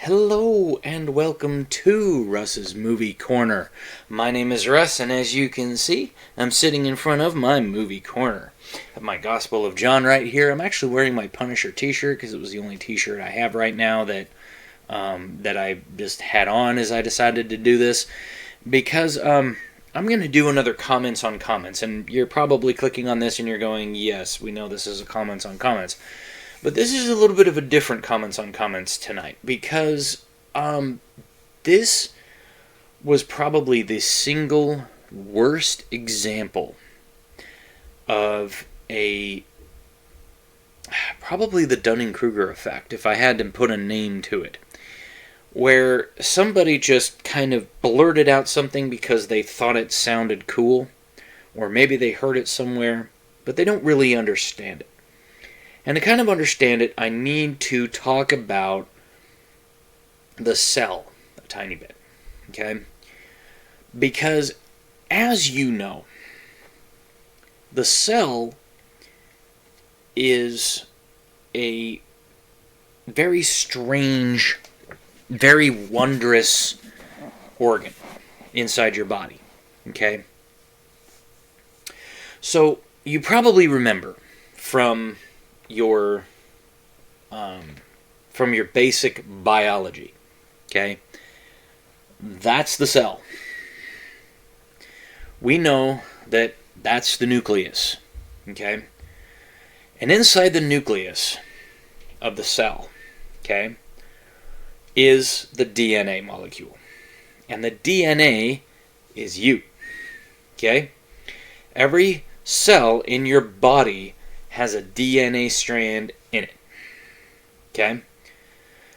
Hello and welcome to Russ's Movie Corner. My name is Russ, and as you can see, I'm sitting in front of my movie corner. I have my Gospel of John right here. I'm actually wearing my Punisher t-shirt because it was the only t-shirt I have right now that I just had on as I decided to do this. Because I'm going to do another comments on comments, and you're probably clicking on this and you're going, yes, we know this is a comments on comments. But this is a little bit of a different comments on comments tonight, because this was probably the single worst example of probably the Dunning-Kruger effect, if I had to put a name to it, where somebody just kind of blurted out something because they thought it sounded cool, or maybe they heard it somewhere, but they don't really understand it. And to kind of understand it, I need to talk about the cell a tiny bit, okay? Because, as you know, the cell is a very strange, very wondrous organ inside your body, okay? So, you probably remember from your basic biology, okay? That's the cell. We know that that's the nucleus, okay? And inside the nucleus of the cell, okay, is the DNA molecule. And the DNA is you, okay? Every cell in your body has a DNA strand in it, okay?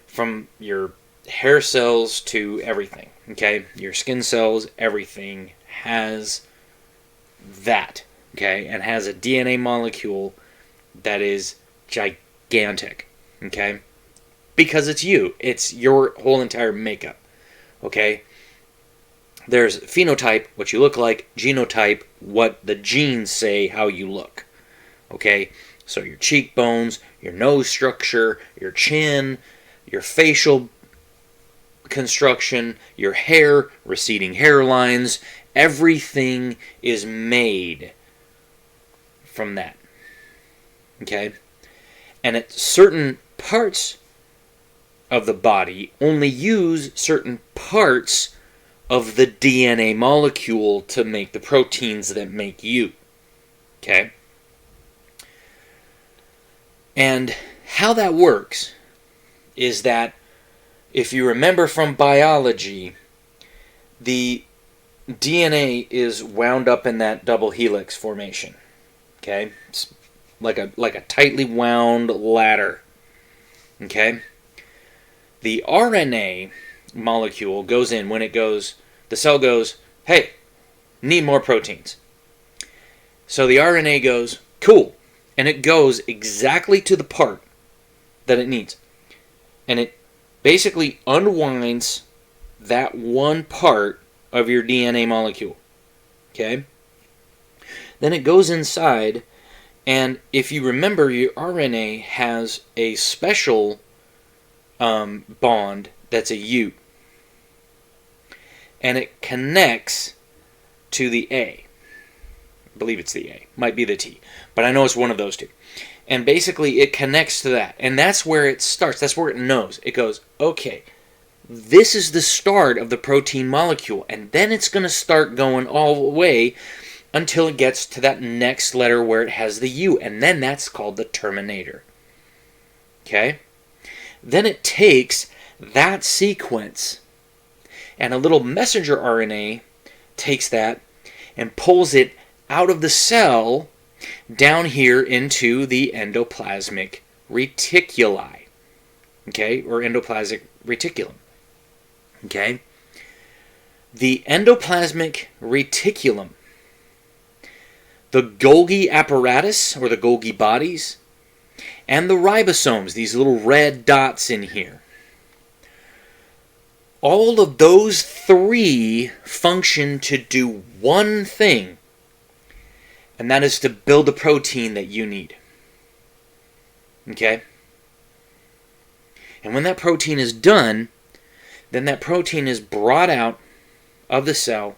From your hair cells to everything, okay? Your skin cells, everything has that, okay? And has a DNA molecule that is gigantic, okay? Because it's you. It's your whole entire makeup, okay? There's phenotype, what you look like, genotype, what the genes say how you look. Okay, so your cheekbones, your nose structure, your chin, your facial construction, your hair, receding hairlines, everything is made from that. Okay? And at certain parts of the body only use certain parts of the DNA molecule to make the proteins that make you. Okay? And how that works is that, if you remember from biology, the DNA is wound up in that double helix formation. Okay? It's like a tightly wound ladder. Okay? The RNA molecule goes in when the cell goes, hey, need more proteins. So the RNA goes, cool. And it goes exactly to the part that it needs. And it basically unwinds that one part of your DNA molecule. Okay? Then it goes inside, and if you remember, your RNA has a special bond that's a U. And it connects to the A. I believe it's the A. Might be the T. But I know it's one of those two. And basically it connects to that. And that's where it starts. That's where it knows. It goes, okay, this is the start of the protein molecule. And then it's going to start going all the way until it gets to that next letter where it has the U. And then that's called the terminator. Okay? Then it takes that sequence, and a little messenger RNA takes that and pulls it out of the cell down here into the endoplasmic reticuli, okay, or endoplasmic reticulum, okay. The endoplasmic reticulum, the Golgi apparatus, or the Golgi bodies, and the ribosomes, these little red dots in here, all of those three function to do one thing, and that is to build the protein that you need. Okay? And when that protein is done, then that protein is brought out of the cell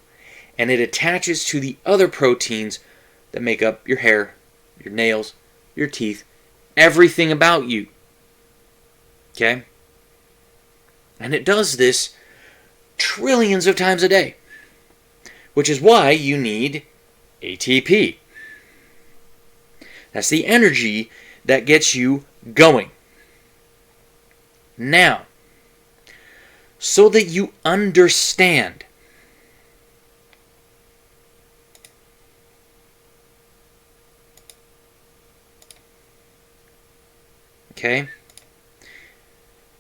and it attaches to the other proteins that make up your hair, your nails, your teeth, everything about you. Okay? And it does this trillions of times a day, which is why you need ATP. That's the energy that gets you going. Now, so that you understand, okay,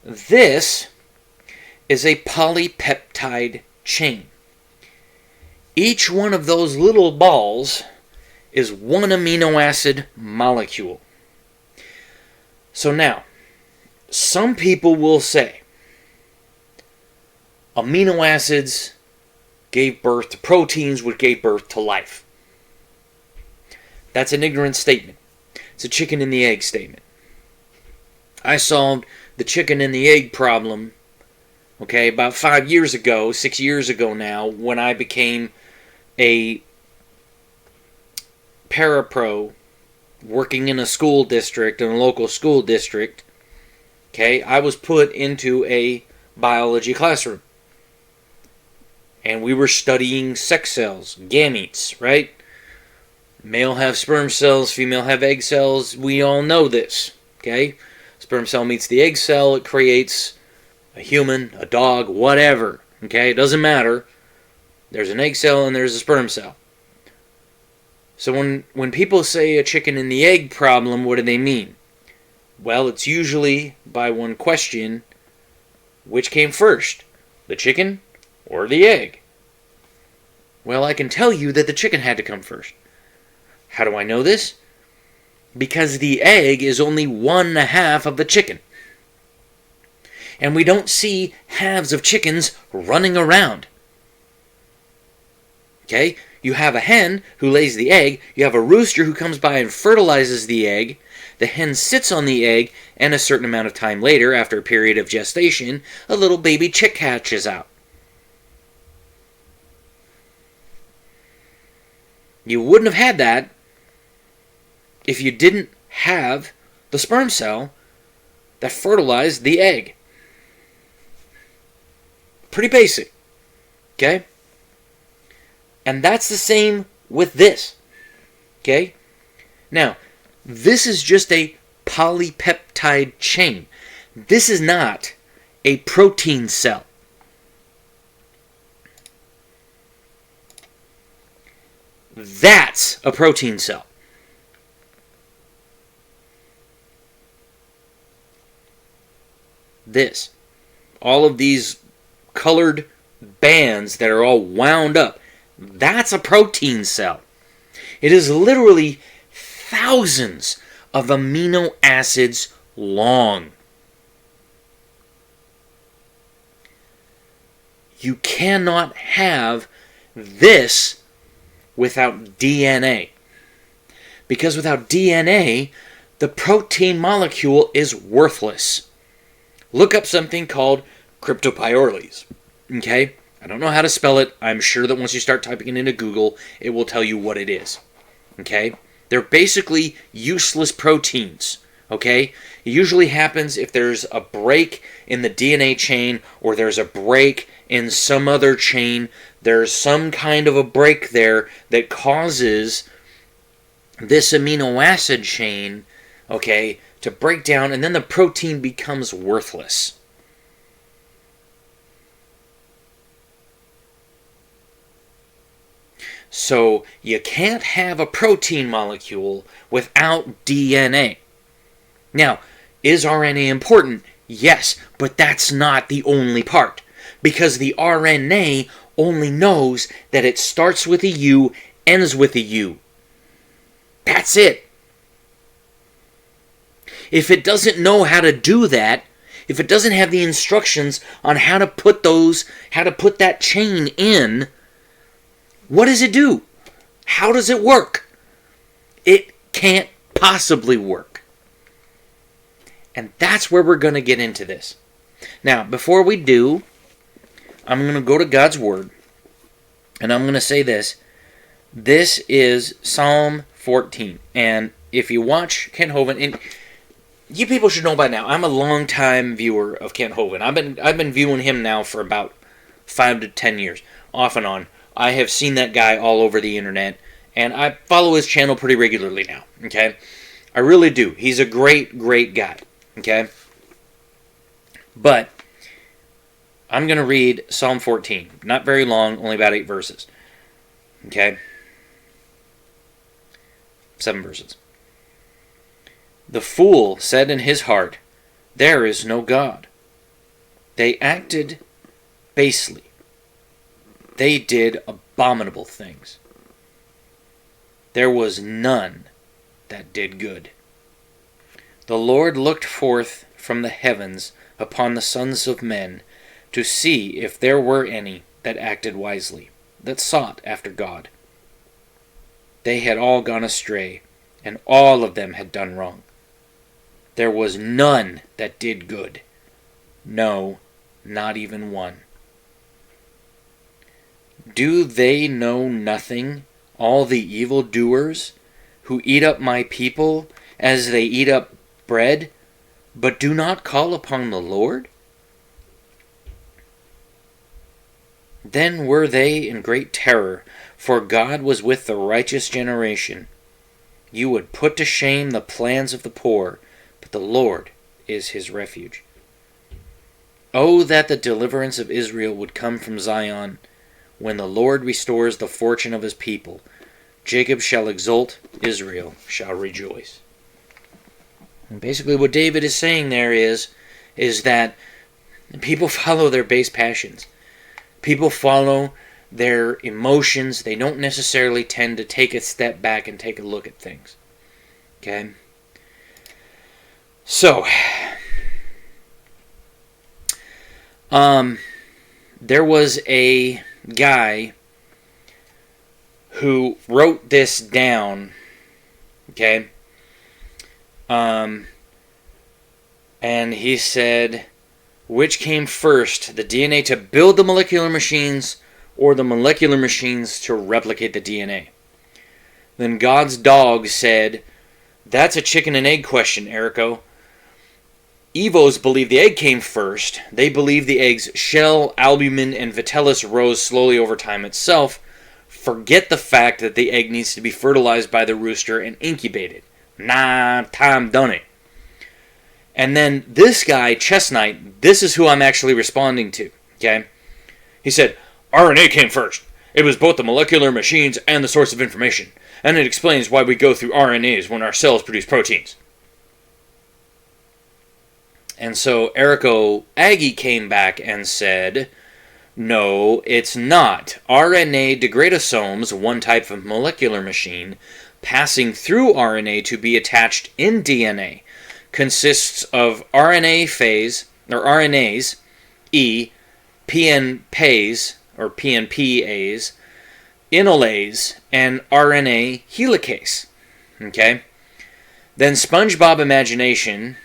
this is a polypeptide chain. Each one of those little balls is one amino acid molecule. So now, some people will say amino acids gave birth to proteins, which gave birth to life. That's an ignorant statement. It's a chicken and the egg statement. I solved the chicken and the egg problem, okay, about 5 years ago, 6 years ago now, when I became a parapro working in a school district, in a local school district. Okay, I was put into a biology classroom. And we were studying sex cells, gametes, right? Male have sperm cells, female have egg cells. We all know this, okay? Sperm cell meets the egg cell, it creates a human, a dog, whatever, okay? It doesn't matter. There's an egg cell and there's a sperm cell. So when people say a chicken and the egg problem, what do they mean? Well, it's usually by one question, which came first, the chicken or the egg? Well, I can tell you that the chicken had to come first. How do I know this? Because the egg is only 1/2 of the chicken. And we don't see halves of chickens running around. Okay? You have a hen who lays the egg, you have a rooster who comes by and fertilizes the egg, the hen sits on the egg, and a certain amount of time later, after a period of gestation, a little baby chick hatches out. You wouldn't have had that if you didn't have the sperm cell that fertilized the egg. Pretty basic. Okay? And that's the same with this. Okay? Now, this is just a polypeptide chain. This is not a protein cell. That's a protein cell. This. All of these colored bands that are all wound up. That's a protein cell. It is literally thousands of amino acids long. You cannot have this without DNA. Because without DNA, the protein molecule is worthless. Look up something called cryptopyrroles. Okay? I don't know how to spell it. I'm sure that once you start typing it into Google, it will tell you what it is. Okay? They're basically useless proteins. Okay? It usually happens if there's a break in the DNA chain or there's a break in some other chain. There's some kind of a break there that causes this amino acid chain, okay, to break down, and then the protein becomes worthless. So you can't have a protein molecule without DNA. Now, is RNA important? Yes, but that's not the only part. Because the RNA only knows that it starts with a U, ends with a U. That's it. If it doesn't know how to do that, if it doesn't have the instructions on how to put that chain in, what does it do? How does it work? It can't possibly work. And that's where we're going to get into this. Now, before we do, I'm going to go to God's Word, and I'm going to say this. This is Psalm 14. And if you watch Kent Hovind, and you people should know by now, I'm a long-time viewer of Kent Hovind. I've been viewing him now for about 5 to 10 years, off and on. I have seen that guy all over the internet, and I follow his channel pretty regularly now, okay? I really do. He's a great, great guy, okay? But I'm going to read Psalm 14. Not very long, only about 8 verses, okay? 7 verses. The fool said in his heart, "There is no God." They acted basely. They did abominable things. There was none that did good. The Lord looked forth from the heavens upon the sons of men to see if there were any that acted wisely, that sought after God. They had all gone astray, and all of them had done wrong. There was none that did good. No, not even one. Do they know nothing, all the evildoers, who eat up my people as they eat up bread, but do not call upon the Lord? Then were they in great terror, for God was with the righteous generation. You would put to shame the plans of the poor, but the Lord is his refuge. Oh, that the deliverance of Israel would come from Zion. When the Lord restores the fortune of his people, Jacob shall exult, Israel shall rejoice. And basically what David is saying there is that people follow their base passions. People follow their emotions. They don't necessarily tend to take a step back and take a look at things. Okay? So, there was a guy who wrote this down, okay? And he said, which came first, the DNA to build the molecular machines or the molecular machines to replicate the DNA? Then God's dog said, that's a chicken and egg question, Erico. Evos believe the egg came first. They believe the egg's shell, albumin, and vitellus rose slowly over time itself. Forget the fact that the egg needs to be fertilized by the rooster and incubated. Nah, time done it. And then this guy, Chestnut, this is who I'm actually responding to. Okay? He said, RNA came first. It was both the molecular machines and the source of information. And it explains why we go through RNAs when our cells produce proteins. And so Erico Aggie came back and said, no, it's not. RNA degradasomes, one type of molecular machine, passing through RNA to be attached in DNA, consists of RNA phase, or RNAs, PNPase, or PNPase, enolase, and RNA helicase. Okay? Then SpongeBob Imagination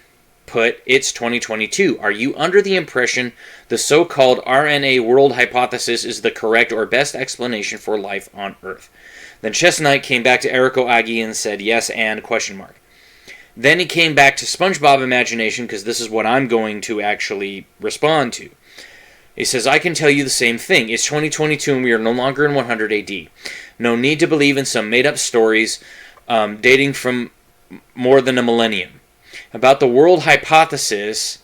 put, it's 2022. Are you under the impression the so-called RNA world hypothesis is the correct or best explanation for life on Earth? Then Chestnut came back to Erico Aggie and said, yes, and question mark. Then he came back to SpongeBob Imagination, because this is what I'm going to actually respond to. He says, I can tell you the same thing. It's 2022 and we are no longer in 100 AD. No need to believe in some made-up stories dating from more than a millennium. About the world hypothesis,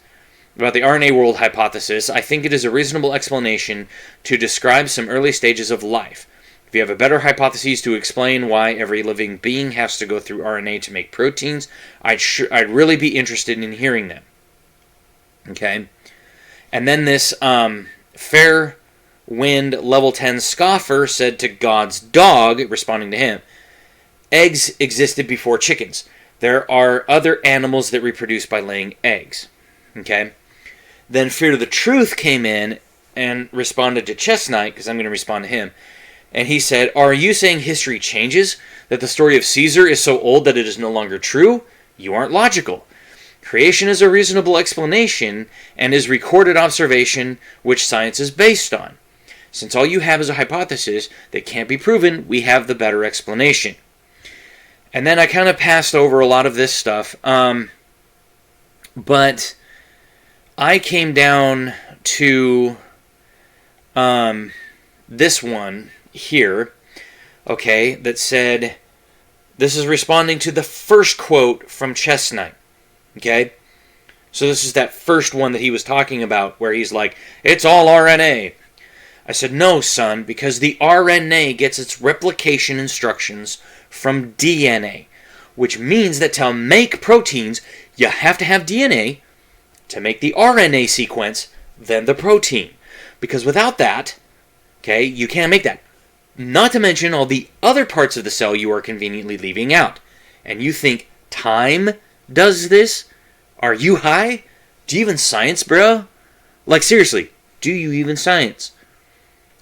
about the RNA world hypothesis, I think it is a reasonable explanation to describe some early stages of life. If you have a better hypothesis to explain why every living being has to go through RNA to make proteins, I'd really be interested in hearing them. Okay? And then this fair wind level 10 scoffer said to God's dog, responding to him, eggs existed before chickens. There are other animals that reproduce by laying eggs. Okay? Then Fear of the Truth came in and responded to Chestnut, because I'm going to respond to him. And he said, are you saying history changes? That the story of Caesar is so old that it is no longer true? You aren't logical. Creation is a reasonable explanation and is recorded observation which science is based on. Since all you have is a hypothesis that can't be proven, we have the better explanation. And then I kind of passed over a lot of this stuff, but I came down to this one here, okay, that said, this is responding to the first quote from Chestnut, okay? So this is that first one that he was talking about where he's like, it's all RNA. I said, no, son, because the RNA gets its replication instructions from DNA, which means that to make proteins, you have to have DNA to make the RNA sequence, then the protein. Because without that, okay, you can't make that. Not to mention all the other parts of the cell you are conveniently leaving out. And you think time does this? Are you high? Do you even science, bro? Like, seriously, do you even science?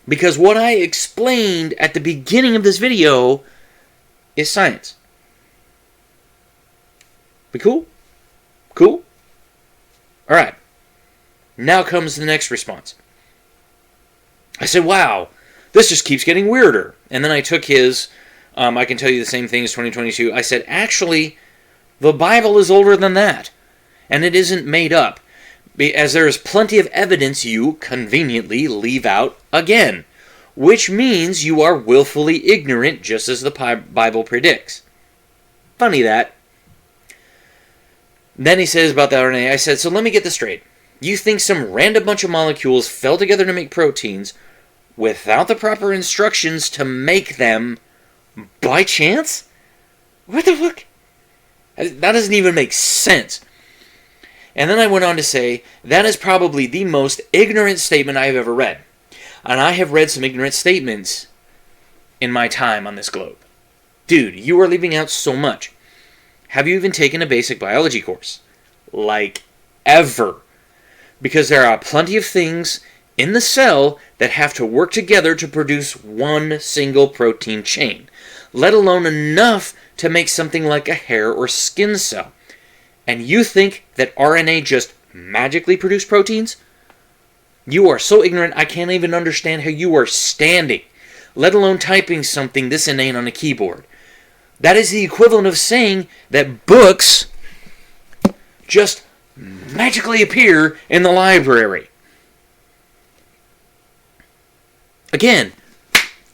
Because what I explained at the beginning of this video is science. We cool? Cool? Alright. Now comes the next response. I said, wow, this just keeps getting weirder. And then I took his, I can tell you the same thing as 2022. I said, actually, the Bible is older than that. And it isn't made up. As there is plenty of evidence you conveniently leave out again. Which means you are willfully ignorant, just as the Bible predicts. Funny that. Then he says about the RNA, I said, so let me get this straight. You think some random bunch of molecules fell together to make proteins without the proper instructions to make them by chance? What the fuck? That doesn't even make sense. And then I went on to say, that is probably the most ignorant statement I have ever read. And I have read some ignorant statements in my time on this globe. Dude, you are leaving out so much. Have you even taken a basic biology course? Like, ever. Because there are plenty of things in the cell that have to work together to produce one single protein chain, let alone enough to make something like a hair or skin cell. And you think that RNA just magically produce proteins? You are so ignorant I can't even understand how you are standing, let alone typing something this inane on a keyboard. That is the equivalent of saying that books just magically appear in the library. Again,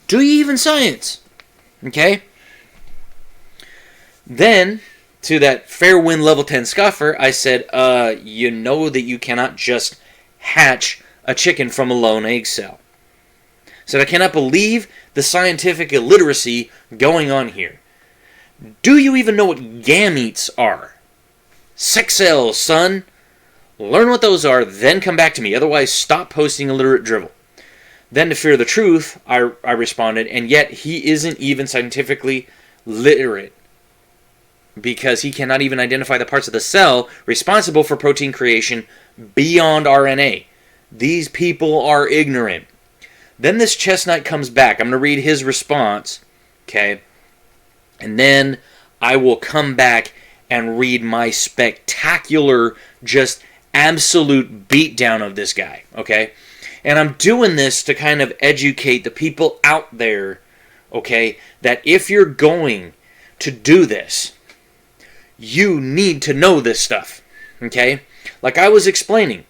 do you even science? Okay? Then, to that fair wind level 10 scuffer, I said, you know that you cannot just hatch a chicken from a lone egg cell. I said, I cannot believe the scientific illiteracy going on here. Do you even know what gametes are? Sex cells, son. Learn what those are, then come back to me. Otherwise, stop posting illiterate drivel. Then, to fear the truth, I responded, and yet he isn't even scientifically literate, because he cannot even identify the parts of the cell responsible for protein creation beyond RNA. These people are ignorant. Then this chestnut comes back. I'm going to read his response, okay? And then I will come back and read my spectacular, just absolute beatdown of this guy, okay? And I'm doing this to kind of educate the people out there, okay, that if you're going to do this, you need to know this stuff, okay? Like I was explaining,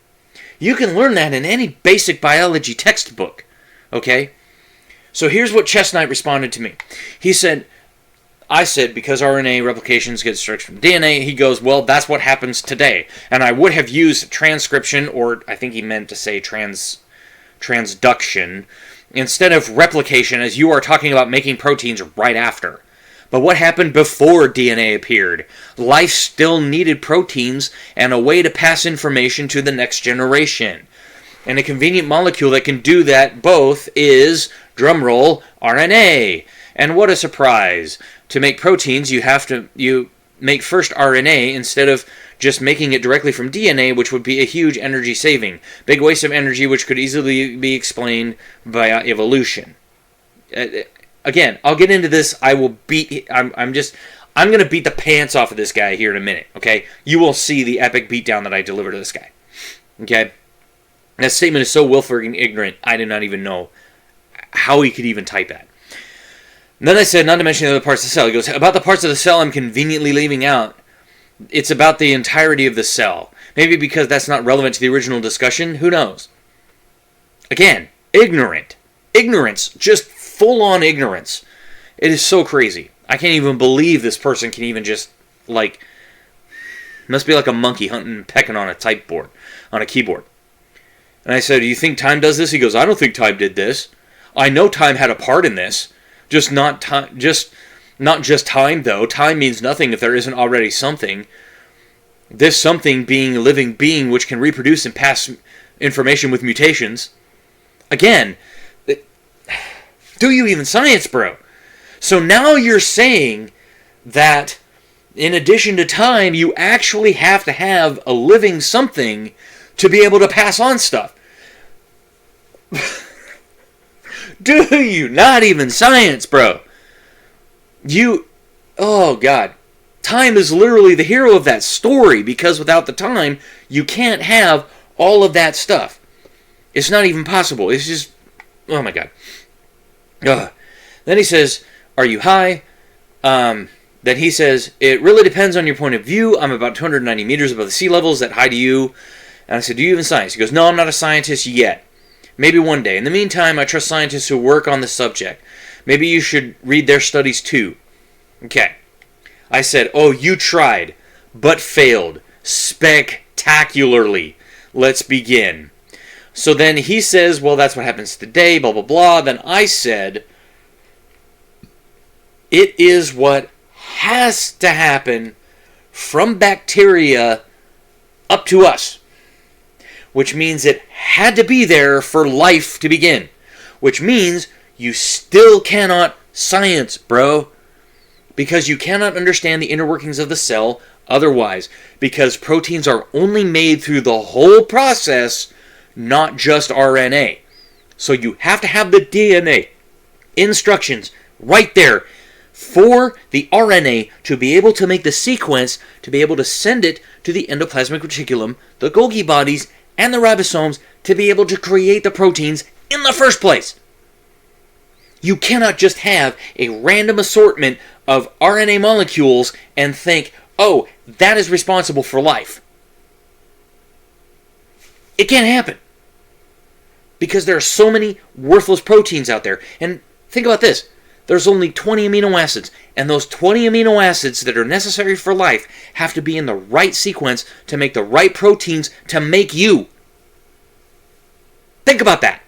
you can learn that in any basic biology textbook, okay? So here's what Chestnut responded to me. He said, I said, because RNA replications get instructions from DNA, he goes, well, that's what happens today. And I would have used transcription, or I think he meant to say transduction, instead of replication, as you are talking about making proteins right after. But what happened before DNA appeared? Life still needed proteins and a way to pass information to the next generation. And a convenient molecule that can do that both is, drumroll, RNA. And what a surprise. To make proteins, you make first RNA instead of just making it directly from DNA, which would be a huge energy saving. Big waste of energy, which could easily be explained via evolution. Again, I'll get into this. I'm going to beat the pants off of this guy here in a minute, okay? You will see the epic beatdown that I deliver to this guy, okay? That statement is so willfully ignorant, I did not even know how he could even type that. And then I said, not to mention the other parts of the cell. He goes, about the parts of the cell I'm conveniently leaving out, it's about the entirety of the cell. Maybe because that's not relevant to the original discussion, who knows? Again, ignorant. Ignorance, just full-on ignorance. It is so crazy. I can't even believe this person can even just, like, must be like a monkey hunting and pecking on a typeboard, on a keyboard. And I said, do you think time does this? He goes, I don't think time did this. I know time had a part in this. Just not just time, though. Time means nothing if there isn't already something. This something being a living being which can reproduce and pass information with mutations. Again, do you even science, bro? So now you're saying that in addition to time, you actually have to have a living something to be able to pass on stuff. Do you? Not even science, bro. Oh God. Time is literally the hero of that story, because without the time, you can't have all of that stuff. It's not even possible. It's just, oh my God. Ugh. Then he says, are you high? Then he says, it really depends on your point of view. I'm about 290 meters above the sea level. Is that high to you? And I said, do you even science? He goes, no, I'm not a scientist yet. Maybe one day. In the meantime, I trust scientists who work on this subject. Maybe you should read their studies too. Okay. I said, oh, you tried, but failed. Spectacularly. Let's begin. So then he says, well, that's what happens today, blah, blah, blah. Then I said, it is what has to happen from bacteria up to us. Which means it had to be there for life to begin. Which means you still cannot science, bro. Because you cannot understand the inner workings of the cell otherwise. Because proteins are only made through the whole process, not just RNA. So you have to have the DNA instructions right there for the RNA to be able to make the sequence, to be able to send it to the endoplasmic reticulum, the Golgi bodies, and the ribosomes to be able to create the proteins in the first place. You cannot just have a random assortment of RNA molecules and think, oh, that is responsible for life. It can't happen. Because there are so many worthless proteins out there. And think about this. There's only 20 amino acids. And those 20 amino acids that are necessary for life have to be in the right sequence to make the right proteins to make you. Think about that.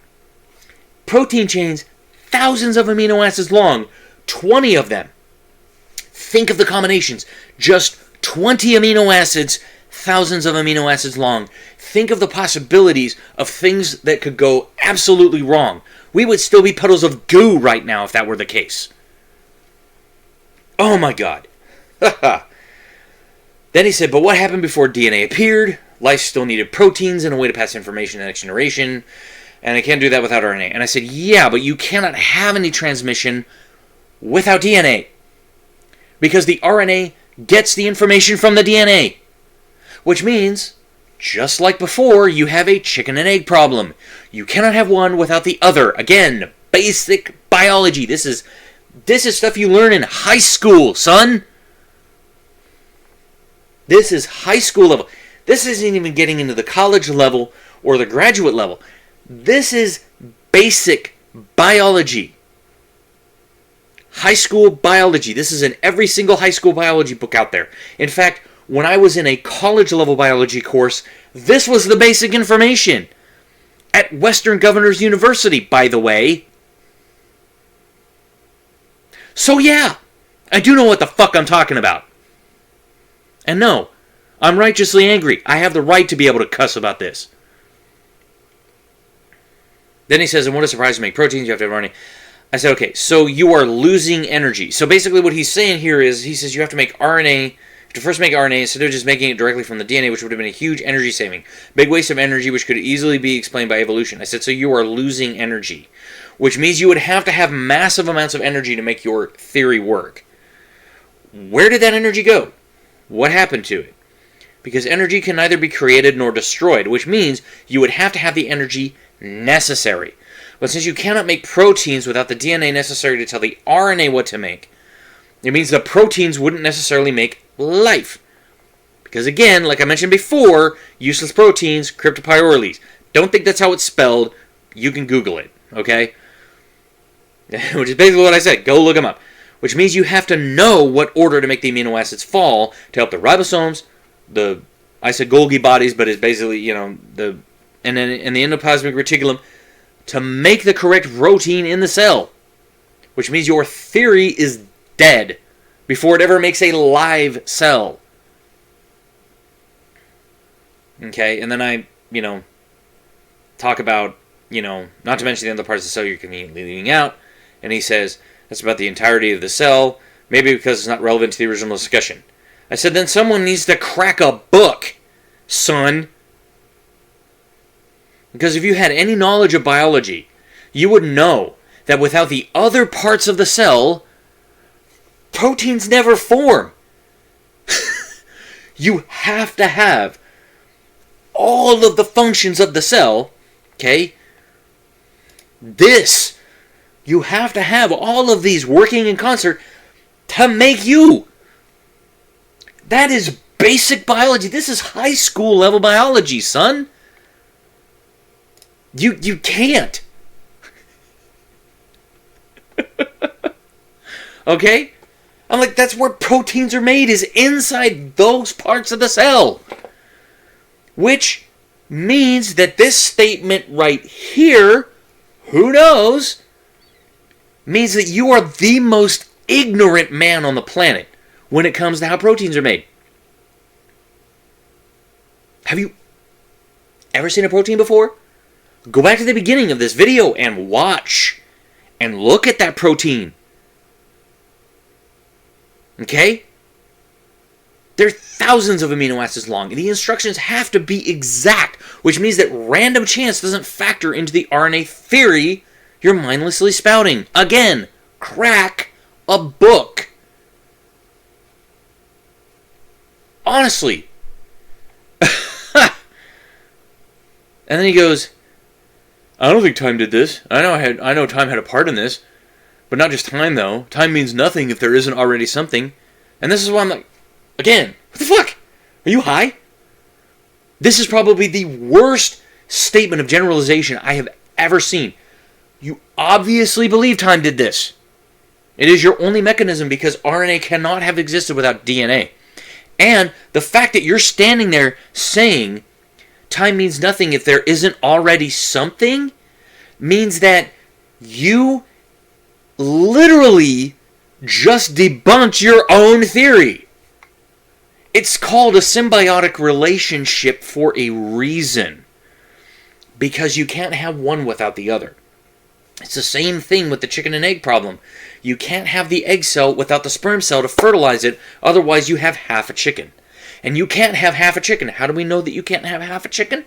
Protein chains, thousands of amino acids long, 20 of them. Think of the combinations. Just 20 amino acids, thousands of amino acids long. Think of the possibilities of things that could go absolutely wrong. We would still be puddles of goo right now if that were the case. Oh my God. Then he said, but what happened before DNA appeared? Life still needed proteins and a way to pass information to the next generation. And I can't do that without RNA. And I said, yeah, but you cannot have any transmission without DNA. Because the RNA gets the information from the DNA. Which means, just like before, you have a chicken and egg problem. You cannot have one without the other. Again, basic biology. This is stuff you learn in high school, son. This is high school level. This isn't even getting into the college level or the graduate level. This is basic biology. High school biology. This is in every single high school biology book out there. In fact, when I was in a college level biology course, this was the basic information. At Western Governors University, by the way. So yeah, I do know what the fuck I'm talking about. And no, I'm righteously angry. I have the right to be able to cuss about this. Then he says, and what a surprise to make proteins, you have to have RNA. I said, okay, so you are losing energy. So basically what he's saying here is, he says you have to make RNA, to first make RNA instead of just making it directly from the DNA, which would have been a huge energy saving. Big waste of energy, which could easily be explained by evolution. I said, so you are losing energy, which means you would have to have massive amounts of energy to make your theory work. where did that energy go? What happened to it? Because energy can neither be created nor destroyed, which means you would have to have the energy necessary. But since you cannot make proteins without the DNA necessary to tell the RNA what to make, it means the proteins wouldn't necessarily make life. Because again, like I mentioned before, useless proteins, cryptopyrroles. Don't think that's how it's spelled. You can Google it, okay? Which is basically what I said. Go look them up. Which means you have to know what order to make the amino acids fall to help the ribosomes, I said Golgi bodies, but it's basically, and the endoplasmic reticulum to make the correct protein in the cell. Which means your theory is dead before it ever makes a live cell. Okay, and then I, talk about, not to mention the other parts of the cell you're conveniently leaving out. And he says, that's about the entirety of the cell, maybe because it's not relevant to the original discussion. I said, then someone needs to crack a book, son. Because if you had any knowledge of biology, you would know that without the other parts of the cell, proteins never form. You have to have all of the functions of the cell, okay? You have to have all of these working in concert to make you. That is basic biology. This is high school level biology, son. You can't. Okay? I'm like, that's where proteins are made, is inside those parts of the cell. Which means that this statement right here, who knows, means that you are the most ignorant man on the planet when it comes to how proteins are made. Have you ever seen a protein before? Go back to the beginning of this video and watch and look at that protein. Okay? They're thousands of amino acids long. The instructions have to be exact, which means that random chance doesn't factor into the RNA theory you're mindlessly spouting. Again, crack a book. Honestly. And then he goes, I don't think time did this. I know time had a part in this. But not just time, though. Time means nothing if there isn't already something. And this is why I'm like, again, what the fuck? Are you high? This is probably the worst statement of generalization I have ever seen. You obviously believe time did this. It is your only mechanism because RNA cannot have existed without DNA. And the fact that you're standing there saying time means nothing if there isn't already something means that you literally just debunked your own theory. It's called a symbiotic relationship for a reason. Because you can't have one without the other. It's the same thing with the chicken and egg problem. You can't have the egg cell without the sperm cell to fertilize it, otherwise you have half a chicken. And you can't have half a chicken. How do we know that you can't have half a chicken?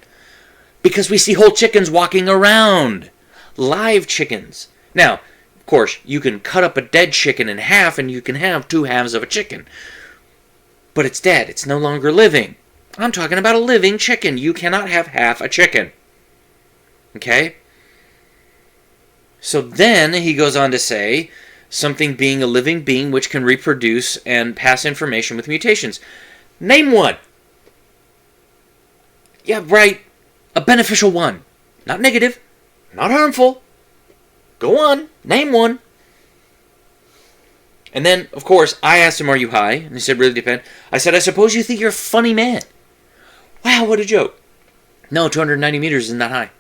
Because we see whole chickens walking around. Live chickens. Now, of course, you can cut up a dead chicken in half and you can have two halves of a chicken. But it's dead. It's no longer living. I'm talking about a living chicken. You cannot have half a chicken. Okay? So then he goes on to say, something being a living being which can reproduce and pass information with mutations. Name one. Yeah, right. A beneficial one. Not negative. Not harmful. Go on. Name one. And then, of course, I asked him, are you high? And he said, really depend. I said, I suppose you think you're a funny man. Wow, what a joke. No, 290 meters isn't that high.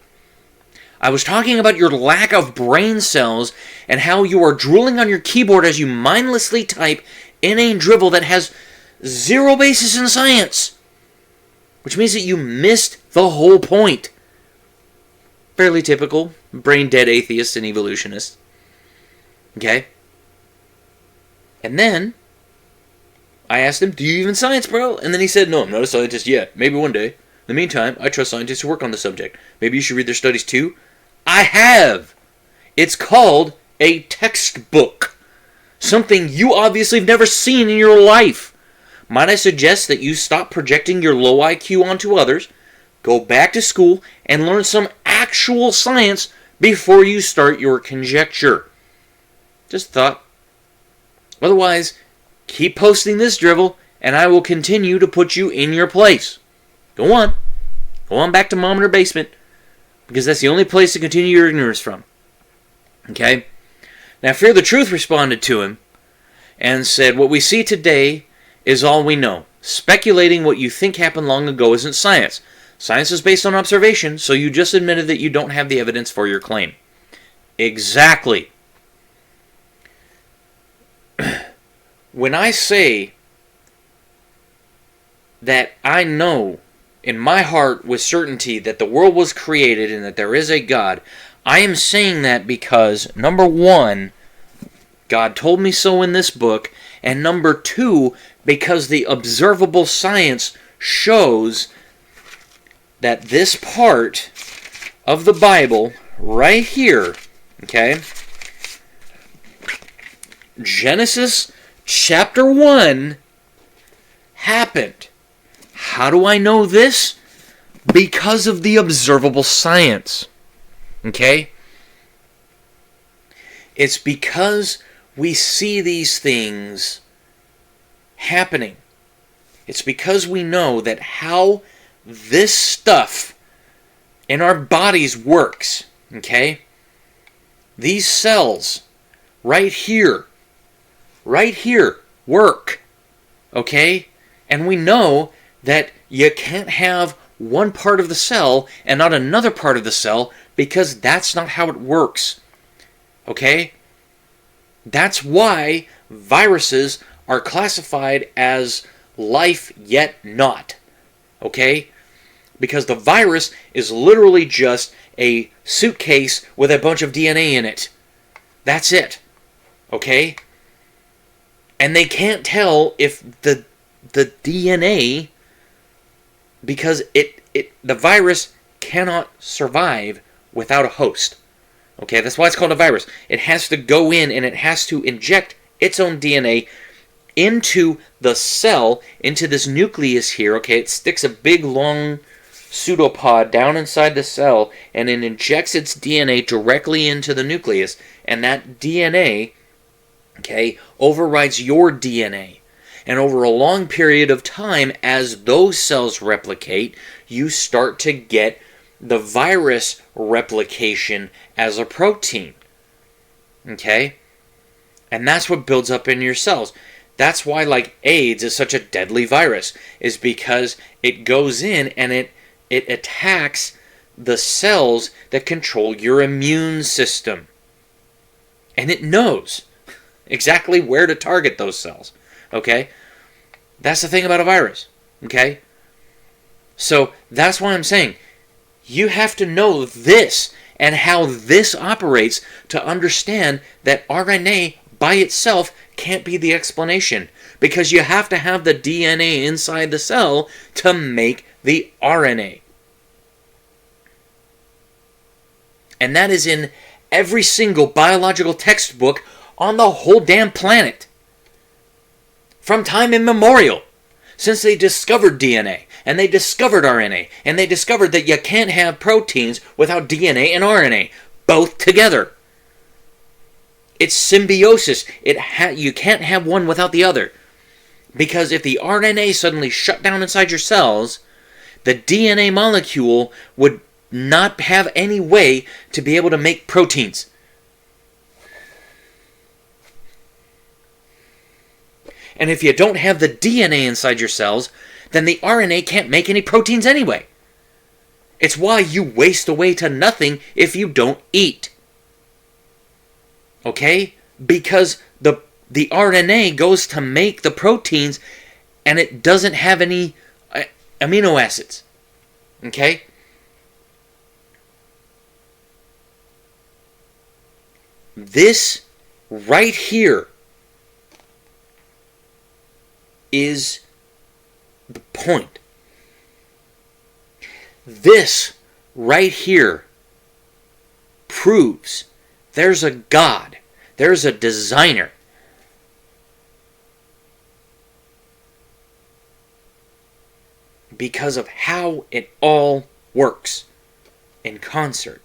I was talking about your lack of brain cells and how you are drooling on your keyboard as you mindlessly type inane drivel that has zero basis in science. Which means that you missed the whole point. Fairly typical. Brain-dead atheists and evolutionists. Okay? And then, I asked him, do you even science, bro? And then he said, no, I'm not a scientist yet. Maybe one day. In the meantime, I trust scientists who work on the subject. Maybe you should read their studies too. I have! It's called a textbook. Something you obviously have never seen in your life. Might I suggest that you stop projecting your low IQ onto others, go back to school, and learn some actual science before you start your conjecture. Just thought. Otherwise, keep posting this drivel, and I will continue to put you in your place. Go on. Go on back to mom in her basement, because that's the only place to continue your ignorance from. Okay? Now, Fear the Truth responded to him and said, what we see today is all we know. Speculating what you think happened long ago isn't science. Science is based on observation, so you just admitted that you don't have the evidence for your claim. Exactly. When I say that I know in my heart with certainty that the world was created and that there is a God, I am saying that because, number one, God told me so in this book, and number two, because the observable science shows that this part of the Bible right here, okay, Genesis chapter 1 happened. How do I know this? Because of the observable science. Okay? It's because we see these things happening. It's because we know that how this stuff in our bodies works. Okay? These cells right here work. Okay? And we know that you can't have one part of the cell and not another part of the cell because that's not how it works. Okay? That's why viruses are classified as life yet not. Okay? Because the virus is literally just a suitcase with a bunch of DNA in it. That's it. Okay? And they can't tell if the DNA, because the virus cannot survive without a host. Okay, that's why it's called a virus. It has to go in and it has to inject its own DNA into the cell, into this nucleus here. Okay, it sticks a big long pseudopod down inside the cell and it injects its DNA directly into the nucleus, and that DNA, okay, overrides your DNA. And over a long period of time, as those cells replicate, you start to get the virus replication as a protein. Okay? And that's what builds up in your cells. That's why, like, AIDS is such a deadly virus, is because it goes in and it attacks the cells that control your immune system. And it knows exactly where to target those cells. Okay? That's the thing about a virus. Okay? So that's why I'm saying you have to know this and how this operates to understand that RNA by itself can't be the explanation, because you have to have the DNA inside the cell to make the RNA. And that is in every single biological textbook on the whole damn planet. From time immemorial, since they discovered DNA, and they discovered RNA, and they discovered that you can't have proteins without DNA and RNA, both together. It's symbiosis. You can't have one without the other. Because if the RNA suddenly shut down inside your cells, the DNA molecule would not have any way to be able to make proteins. And if you don't have the DNA inside your cells, then the RNA can't make any proteins anyway. It's why you waste away to nothing if you don't eat. Okay? Because the RNA goes to make the proteins and it doesn't have any amino acids. Okay? This right here is the point. This right here proves there's a God, there's a designer, because of how it all works in concert.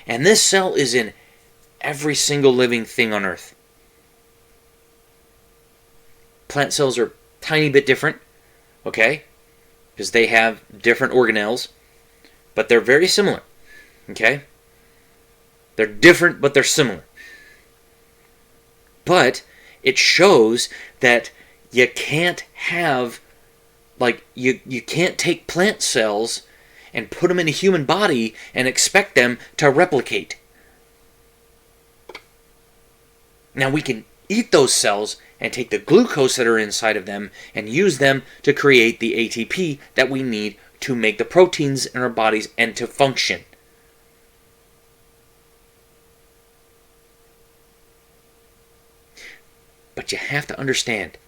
And this cell is in every single living thing on Earth. Plant cells are a tiny bit different, okay? Because they have different organelles, but they're very similar, okay? They're different, but they're similar. But it shows that you can't have, like, you can't take plant cells and put them in a human body and expect them to replicate. Now we can eat those cells and take the glucose that are inside of them and use them to create the ATP that we need to make the proteins in our bodies and to function. But you have to understand,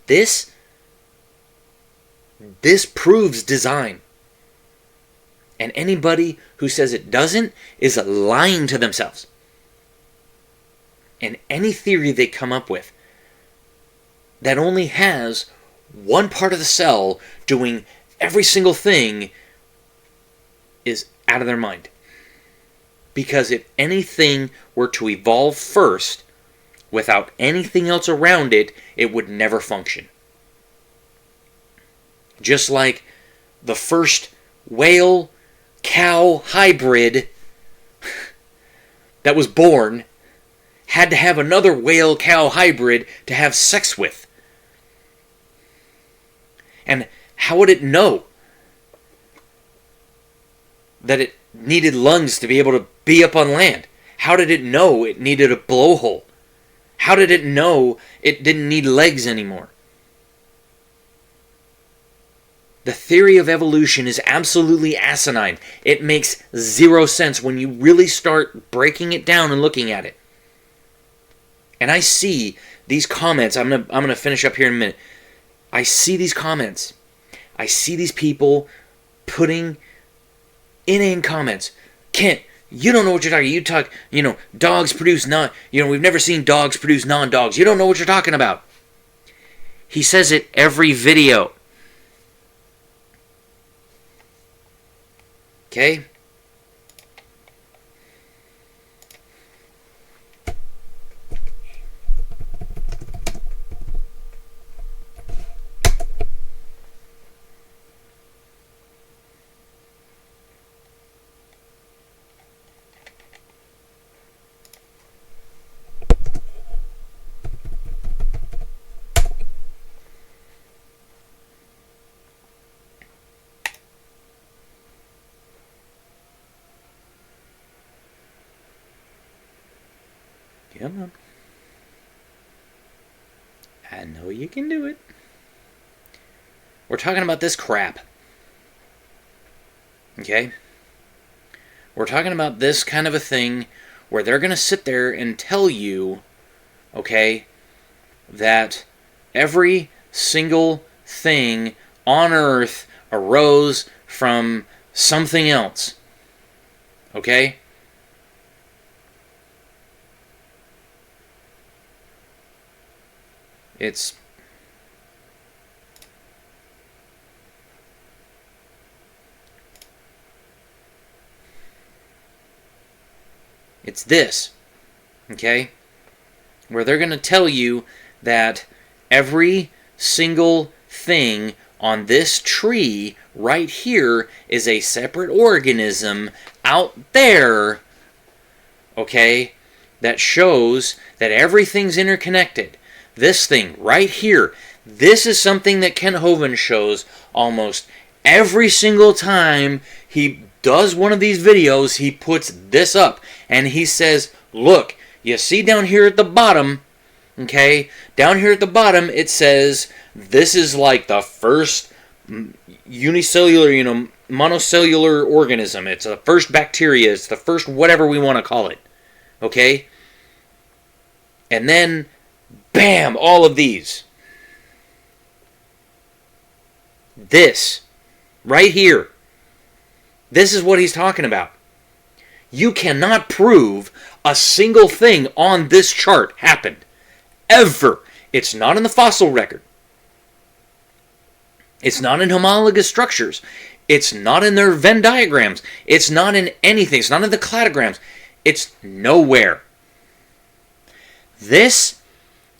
this proves design. And anybody who says it doesn't is lying to themselves. And any theory they come up with that only has one part of the cell doing every single thing is out of their mind. Because if anything were to evolve first, without anything else around it, it would never function. Just like the first whale-cow hybrid that was born had to have another whale-cow hybrid to have sex with. And how would it know that it needed lungs to be able to be up on land? How did it know it needed a blowhole? How did it know it didn't need legs anymore? The theory of evolution is absolutely asinine. It makes zero sense when you really start breaking it down and looking at it. And I see these comments. I'm gonna finish up here in a minute. I see these comments. I see these people putting inane comments. Kent, you don't know what you're talking. You talk, dogs produce we've never seen dogs produce non-dogs. You don't know what you're talking about. He says it every video. Okay? Come on. I know you can do it. We're talking about this crap. Okay? We're talking about this kind of a thing where they're going to sit there and tell you, okay, that every single thing on Earth arose from something else. Okay? It's this, okay? Where they're going to tell you that every single thing on this tree right here is a separate organism out there, okay, that shows that everything's interconnected. This thing right here, this is something that Kent Hovind shows almost every single time he does one of these videos. He puts this up and he says, look, you see down here at the bottom, okay, down here at the bottom it says this is like the first unicellular, monocellular organism. It's the first bacteria, it's the first whatever we want to call it, okay? And then bam, all of these. This, right here, this is what he's talking about. You cannot prove a single thing on this chart happened. Ever. It's not in the fossil record. It's not in homologous structures. It's not in their Venn diagrams. It's not in anything. It's not in the cladograms. It's nowhere. This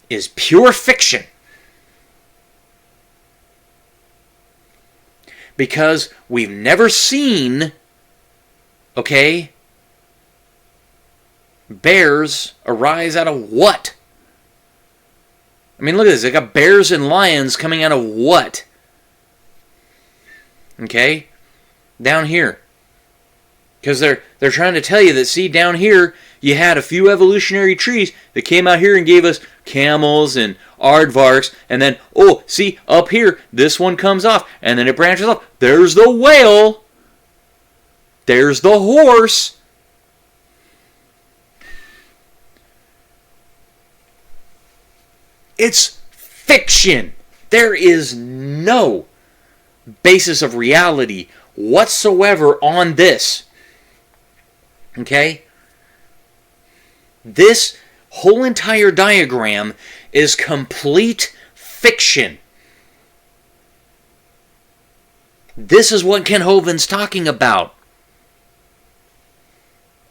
is pure fiction. Because we've never seen, okay, bears arise out of what? I mean, look at this. They got bears and lions coming out of what? Okay? Down here. Because they're trying to tell you that, see, down here, you had a few evolutionary trees that came out here and gave us camels and aardvarks, and then, oh, see, up here, this one comes off, and then it branches off. There's the whale. There's the horse. It's fiction. There is no basis of reality whatsoever on this. Okay? This whole entire diagram is complete fiction. This is what Ken Hoven's talking about.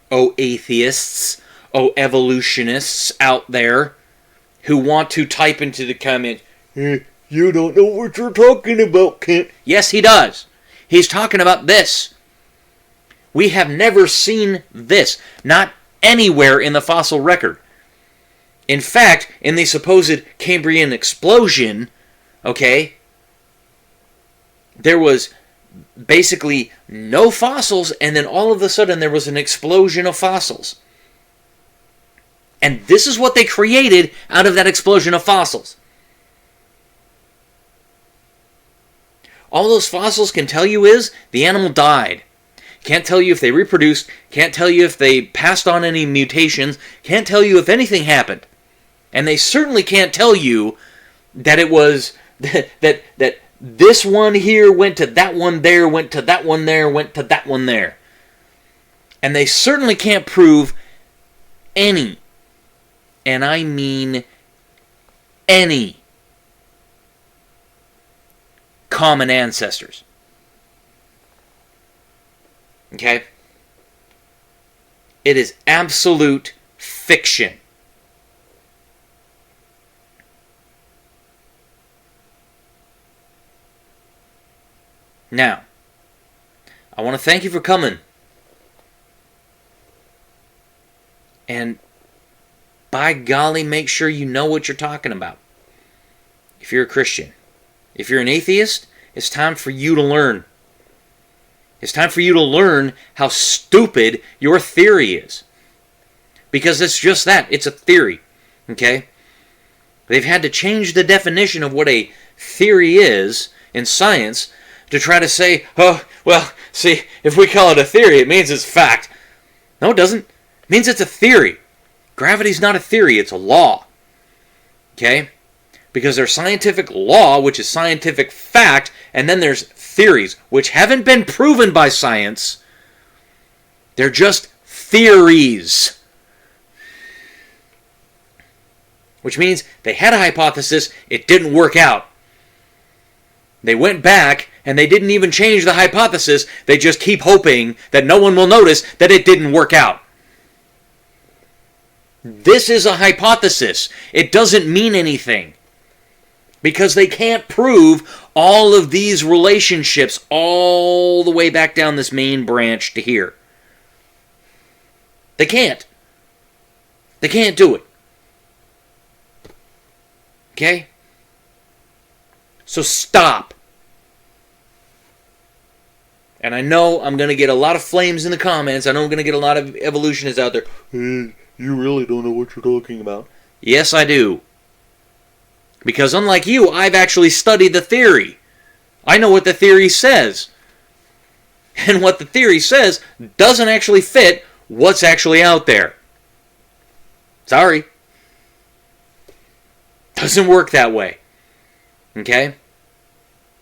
Oh, atheists, oh, evolutionists out there who want to type into the comment, you don't know what you're talking about, Kent. Yes, he does. He's talking about this. We have never seen this. Not anywhere in the fossil record. In fact, in the supposed Cambrian explosion, okay, there was basically no fossils, and then all of a sudden there was an explosion of fossils. And this is what they created out of that explosion of fossils. All those fossils can tell you is the animal died. Can't tell you if they reproduced. Can't tell you if they passed on any mutations. Can't tell you if anything happened. And they certainly can't tell you that it was that this one here went to that one there, went to that one there, went to that one there. And they certainly can't prove any, and I mean any, common ancestors. Okay? It is absolute fiction. Now, I want to thank you for coming. And by golly, make sure you know what you're talking about. If you're a Christian. If you're an atheist, it's time for you to learn. It's time for you to learn how stupid your theory is. Because it's just that. It's a theory. Okay? They've had to change the definition of what a theory is in science to try to say, oh, well, see, if we call it a theory, it means it's fact. No, it doesn't. It means it's a theory. Gravity's not a theory, it's a law. Okay? Because there's scientific law, which is scientific fact, and then there's theories, which haven't been proven by science. They're just theories. Which means they had a hypothesis, it didn't work out. They went back, and they didn't even change the hypothesis, they just keep hoping that no one will notice that it didn't work out. This is a hypothesis. It doesn't mean anything. Because they can't prove all of these relationships all the way back down this main branch to here. They can't. They can't do it. Okay? So stop. And I know I'm going to get a lot of flames in the comments. I know I'm going to get a lot of evolutionists out there. Hey, you really don't know what you're talking about. Yes, I do. Because unlike you, I've actually studied the theory. I know what the theory says. And what the theory says doesn't actually fit what's actually out there. Sorry. Doesn't work that way. Okay?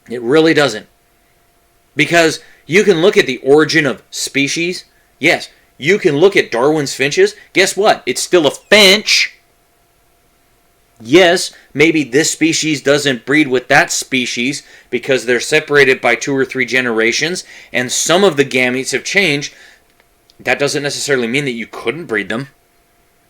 It really doesn't. Because you can look at the origin of species. Yes, you can look at Darwin's finches. Guess what? It's still a finch. Yes, maybe this species doesn't breed with that species because they're separated by 2 or 3 generations, and some of the gametes have changed. That doesn't necessarily mean that you couldn't breed them.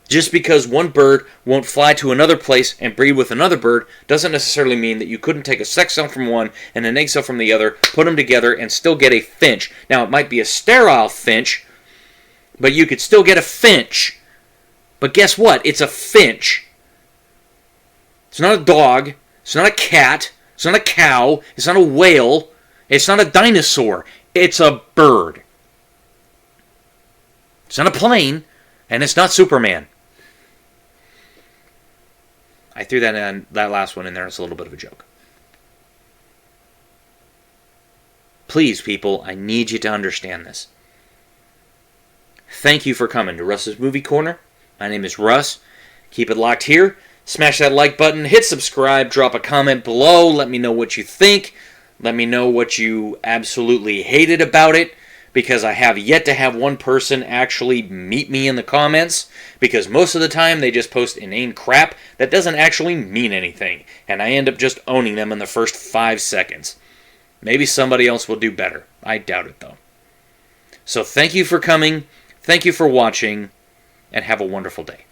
Just because one bird won't fly to another place and breed with another bird doesn't necessarily mean that you couldn't take a sex cell from one and an egg cell from the other, put them together, and still get a finch. Now, it might be a sterile finch, but you could still get a finch. But guess what? It's a finch. It's not a dog. It's not a cat. It's not a cow. It's not a whale. It's not a dinosaur. It's a bird. It's not a plane, and it's not Superman. I threw that last one in there as a little bit of a joke. Please, people, I need you to understand this. Thank you for coming to Russ's Movie Corner. My name is Russ. Keep it locked here. Smash that like button. Hit subscribe. Drop a comment below. Let me know what you think. Let me know what you absolutely hated about it, because I have yet to have one person actually meet me in the comments, because most of the time they just post inane crap that doesn't actually mean anything, and I end up just owning them in the first 5 seconds. Maybe somebody else will do better. I doubt it, though. So thank you for coming, thank you for watching, and have a wonderful day.